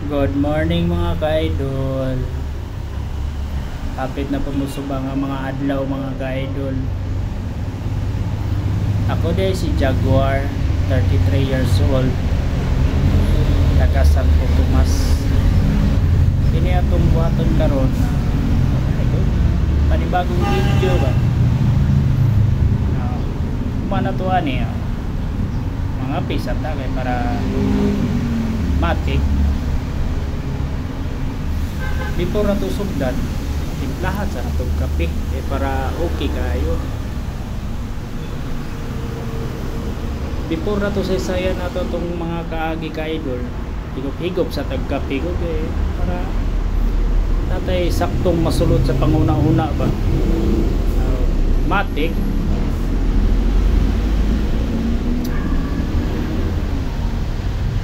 Good morning mga ka-idol. Hapit na pamusubang ang mga adlaw mga ka-idol. Ako din si Jaguar, 33 years old. Taga Santo Tomas. Kini atong buhaton karon. Panibagong video ba? Kumana to ani mga pisa kay para matik. Before na to sugdan, timplahan sa natong kape para okay kayo. Before na to saysayan nato tong mga kaagi ka-idol, higop-higop sa tagkape ko para tatay saktong masulod sa panguna-una ba. Matik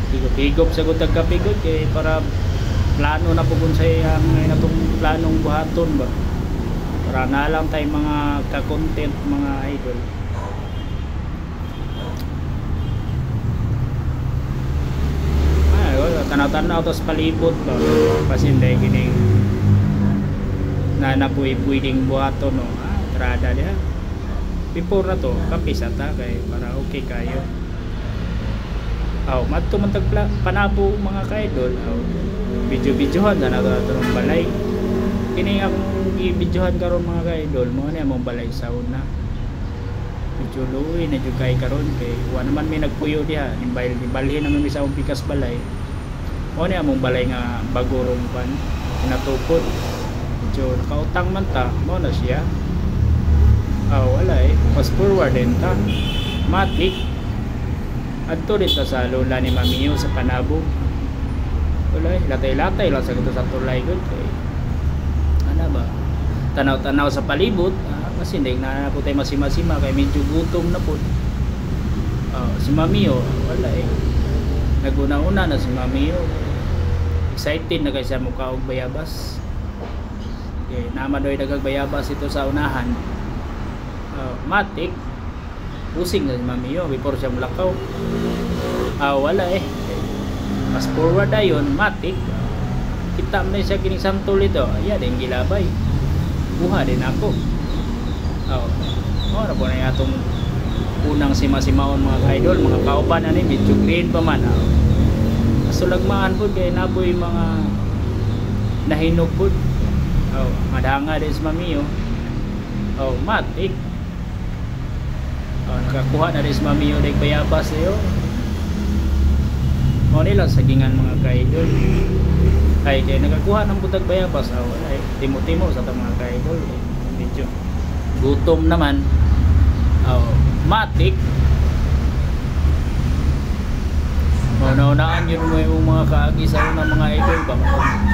higop-higop sa gutag kape ko para plano na pugun sa ang natong planong buhaton ba para na lang tayo mga ka-content mga idol. Tanaw-tanaw to sa palibot ba kasi hindi kining na pwedeng buhaton no. Trada diha before na to kapisa ta kay para okay kayo. Madto man tag panabo mga ka-idol. Video-videohan na natutulong balay. Kini akong i-videohan karon mga ka-idol mo ni among balay sa una. Medyo luoy na jud kay karon kay wa naman may nagpuyo diha balhin naman mi sa akong pikas balay. Mo ni among balay nga bagorong pan pinatupod. Medyo nakautang man ta mo na siya. Wala fast forward din ta. Matik adto dito sa lola ni Mamiyo sa Panabo. Wala latay-latay lang sa sa tulay gud kay ana ba tanaw-tanaw sa palibot kasi hindi na po tayo masima-sima kay medyo gutom na po. Si Mamiyo wala naguna-una na si Mamiyo excited na kay sa mukha og bayabas kay naman doy dagag bayabas ito sa unahan. Matik pusing na si Mamiyo before siya mulakaw. Wala fast forward ayon matik kita man siya kining santol ito din gilabay buha din ako. Ora po na atong unang sima-simaon mga ka-idol mga kauban na ni medyo green pa man. Kasulagmaan po kay naboy mga nahinog po. Madanga din si Mamiyo. Matik nakakuha na rin si Mamiyo ng bayabas iyo. Mo nila sagingan mga ka-idol ay kaya nakakuha ng butag bayabas ay timo-timo sa mga ka-idol medyo gutom naman. Matik naunaan yun mo yung mga kaagi sa unang mga idol ba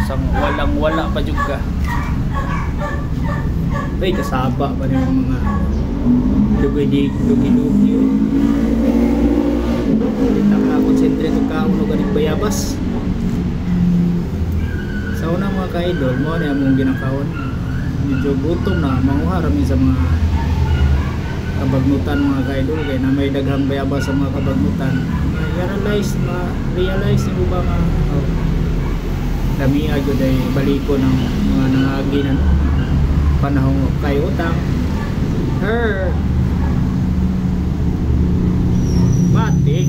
sang walang-wala pa jud ka kasaba ba yung mga dugi-dugi hindi nakakonsentrate o kauno ganing bayabas sa unang mga ka-idol mo na among ginakawon medyo gutom na manguha rami sa mga kabagnutan mga ka-idol kaya na may daghang bayabas sa mga kabagnutan ma-realize mo ba nga dami agad ay baliko ng mga nangagi na panahon kay utang matik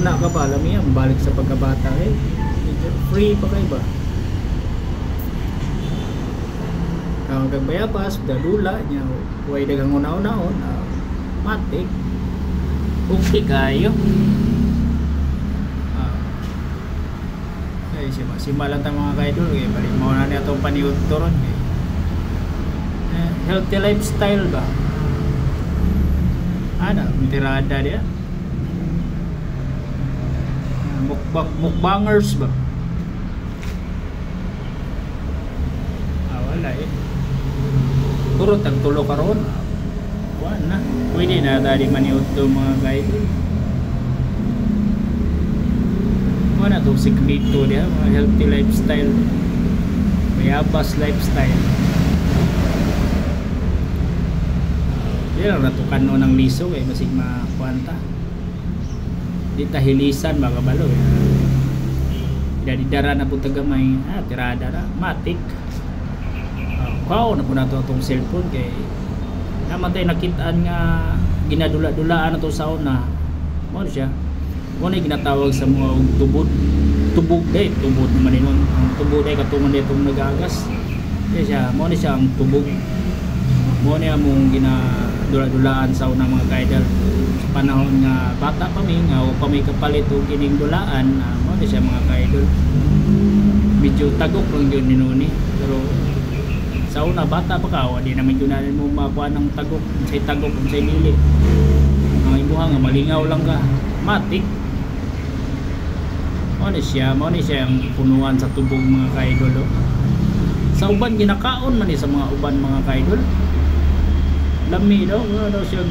una ka pa alam yan balik sa pagkabata free pa kayo ba kang bayabas dalula niya huwag dagang una-unaon matik okay kayo simalang tang mga ka-idol balik mo na niya itong paniud to ron healthy lifestyle ba tirada dia mukbangers ba wala puro tagtulo karon wala pwede na tadi maniud to mga guide wala to sikreto dia mga healthy lifestyle mayabas lifestyle. Yan ang natukan no ng liso masig makuanta di tahilisan mga kabalo Dara na po tagamay, tirada na, matik. Kao na po na ito itong cellphone kay naman tayo nakitaan nga ginadula-dulaan na ito sa una. Ano siya? Ano yung ginatawag sa mga tubod? Tubog day, tubod naman yun. Ang tubog day katungan dito nagagas. Kaya siya, ano siya ang tubog. Ano mong ginadula-dulaan sa una mga kaidol. Sa panahon nga bata pa mi, nga o pa may kapalit o kining dulaan, ano siya mga kaidol. Medyo tagok lang yun ni Nuni. Pero sa una bata pa ka, di naman yun natin mo makuha ng tagok, say tagok, say lili. Ang ibuha nga malingaw lang ka, matik. Ano siya ang punuan sa tubog mga kaidol. Sa uban ginakaon man sa mga uban mga kaidol. Lami daw, wala daw siya.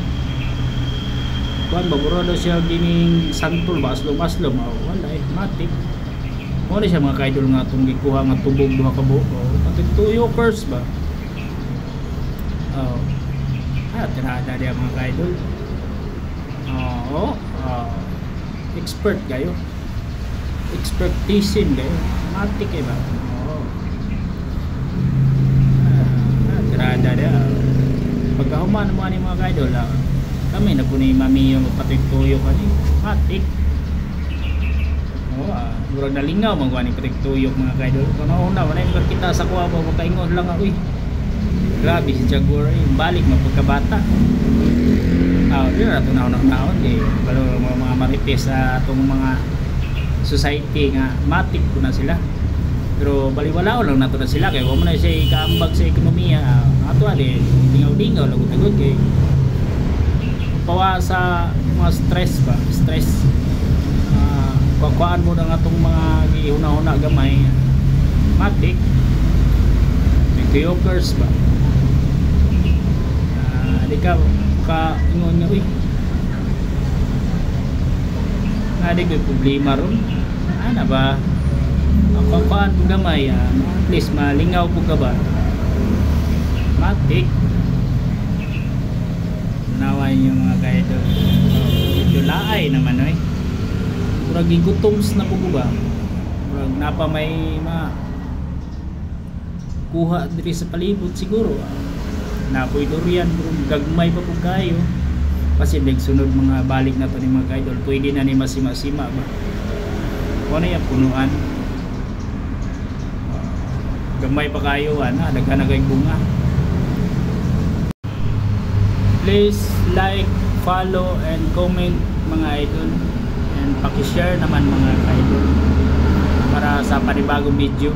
Kuan baburo daw siya gining santol ba aslom-aslom, wala matik. Ano siya mga kaidol nga itong gikuha nga tubog duha ka buo. Pati 2 yokers ba? Tirada niya mga kaidol. Expert kayo. Expertisin kayo. Matik ba? Tirada niya. Pagkahuman mo ni mga kaidol, kami na po ni mami yung pati tuyo kanina. Matik. Murag nalingaw magwa ni patigtuyok mga kaidol. Kung una wala yung kita sa kuha mo makaingon lang uy. Grabe si Jaguar balik magpagkabata. Di na ito naon eh. Pero mga marites sa itong mga society nga matik ko na sila. Pero baliwala lang nato na sila kaya wala na siya ikaambag sa ekonomiya. Ato ali lingaw-lingaw lagot-lagot kay pawa sa mga stress ba? Stress. Kuhaan mo na nga itong mga gihuna-huna gamay matik yokers ba di ka ingon nga uy di ko problema ron ano ba kuhaan mo gamay at least malingaw po ka ba matik nawain yung mga kaidol medyo laay naman murag gigutoms na po ba murag napa may kuha diri sa palibot siguro napoy durian gagmay pa po kayo kasi nagsunod mga balik na to ni mga kaidol pwede na ni masima-sima ba ano yung punuan gamay pa kayo daghan na kay bunga. Please like, follow and comment mga idol. And paki-share naman mga kaidol para sa panibagong video.